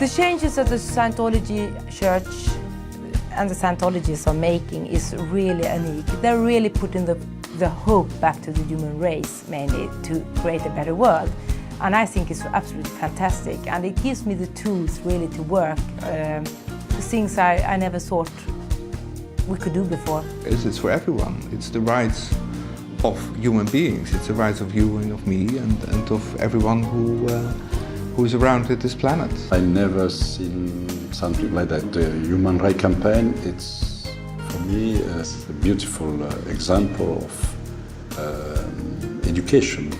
The changes that the Scientology Church and the Scientologists are making is really unique. They're really putting the hope back to the human race, mainly, to create a better world. And I think it's absolutely fantastic. And it gives me the tools really to work, things I never thought we could do before. It's for everyone. It's the rights of human beings. It's the rights of you and of me and of everyone who is around with this planet. I never seen something like that. The human rights campaign, it's for me a beautiful example of education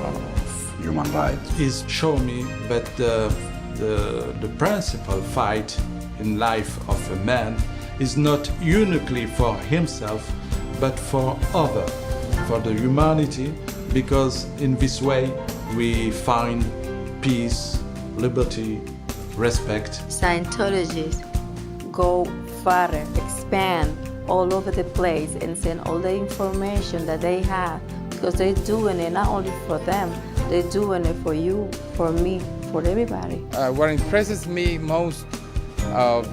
of human rights. It's shown me that the principal fight in life of a man is not uniquely for himself, but for others, for the humanity, because in this way we find peace, liberty, respect. Scientologists go further, expand all over the place and send all the information that they have, because they're doing it not only for them, they're doing it for you, for me, for everybody. What impresses me most of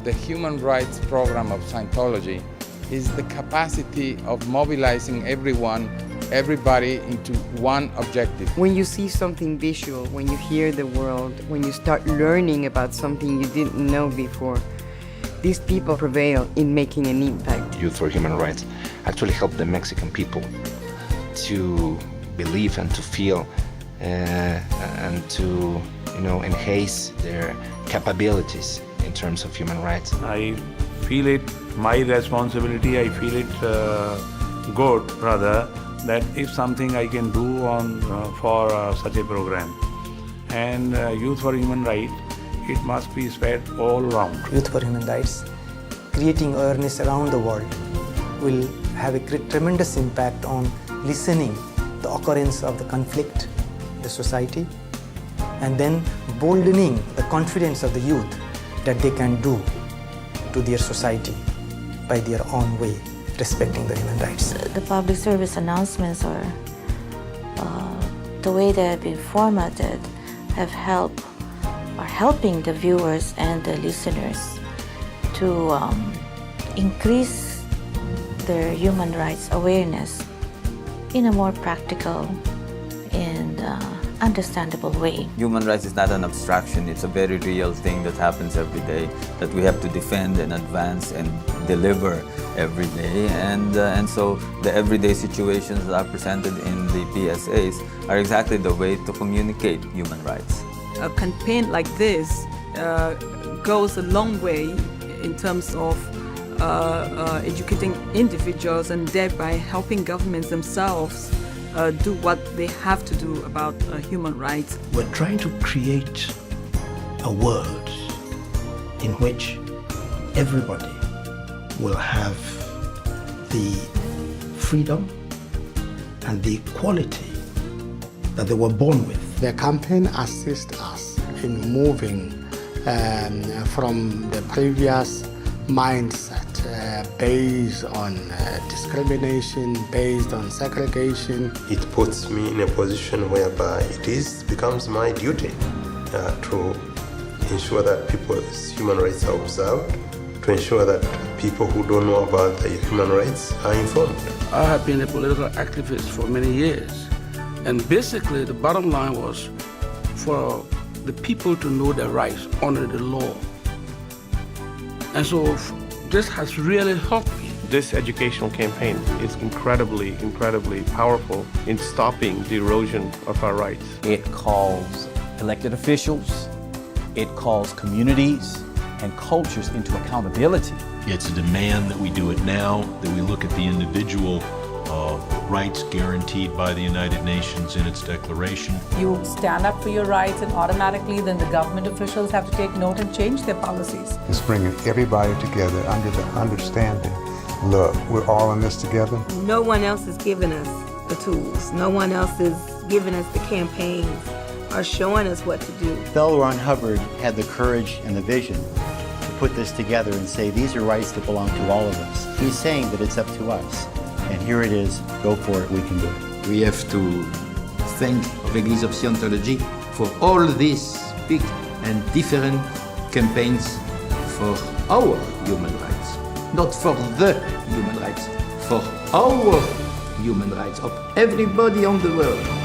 the human rights program of Scientology is the capacity of mobilizing everybody into one objective. When you see something visual, when you hear the world, when you start learning about something you didn't know before, these people prevail in making an impact. Youth for Human Rights actually helped the Mexican people to believe and to feel and to enhance their capabilities in terms of human rights. I feel it my responsibility, I feel it good rather, that if something I can do for such a program. And Youth for Human Rights, it must be spread all around. Youth for Human Rights, creating awareness around the world, will have a tremendous impact on lessening the occurrence of the conflict in the society, and then boldening the confidence of the youth that they can do to their society by their own way, respecting the human rights. The public service announcements or the way they have been formatted are helping the viewers and the listeners to increase their human rights awareness in a more practical and understandable way. Human rights is not an abstraction, it's a very real thing that happens every day that we have to defend and advance and deliver every day. And so the everyday situations that are presented in the PSAs are exactly the way to communicate human rights. A campaign like this goes a long way in terms of educating individuals and thereby helping governments themselves do what they have to do about human rights. We're trying to create a world in which everybody will have the freedom and the equality that they were born with. The campaign assists us in moving from the previous mindset based on discrimination, based on segregation. It puts me in a position whereby it becomes my duty to ensure that people's human rights are observed, to ensure that people who don't know about their human rights are informed. I have been a political activist for many years, and basically the bottom line was for the people to know their rights under the law. And so this has really helped me. This educational campaign is incredibly powerful in stopping the erosion of our rights. It calls elected officials, it calls communities and cultures into accountability. It's a demand that we do it now, that we look at the individual rights guaranteed by the United Nations in its declaration. You stand up for your rights and automatically then the government officials have to take note and change their policies. It's bringing everybody together under the understanding, look, we're all in this together. No one else is giving us the tools. No one else is giving us the campaigns or showing us what to do. L. Ron Hubbard had the courage and the vision to put this together and say these are rights that belong to all of us. He's saying that it's up to us. And here it is, go for it, we can do it. We have to thank L'Église of Scientology for all these big and different campaigns for our human rights. Not for the human rights, for our human rights of everybody on the world.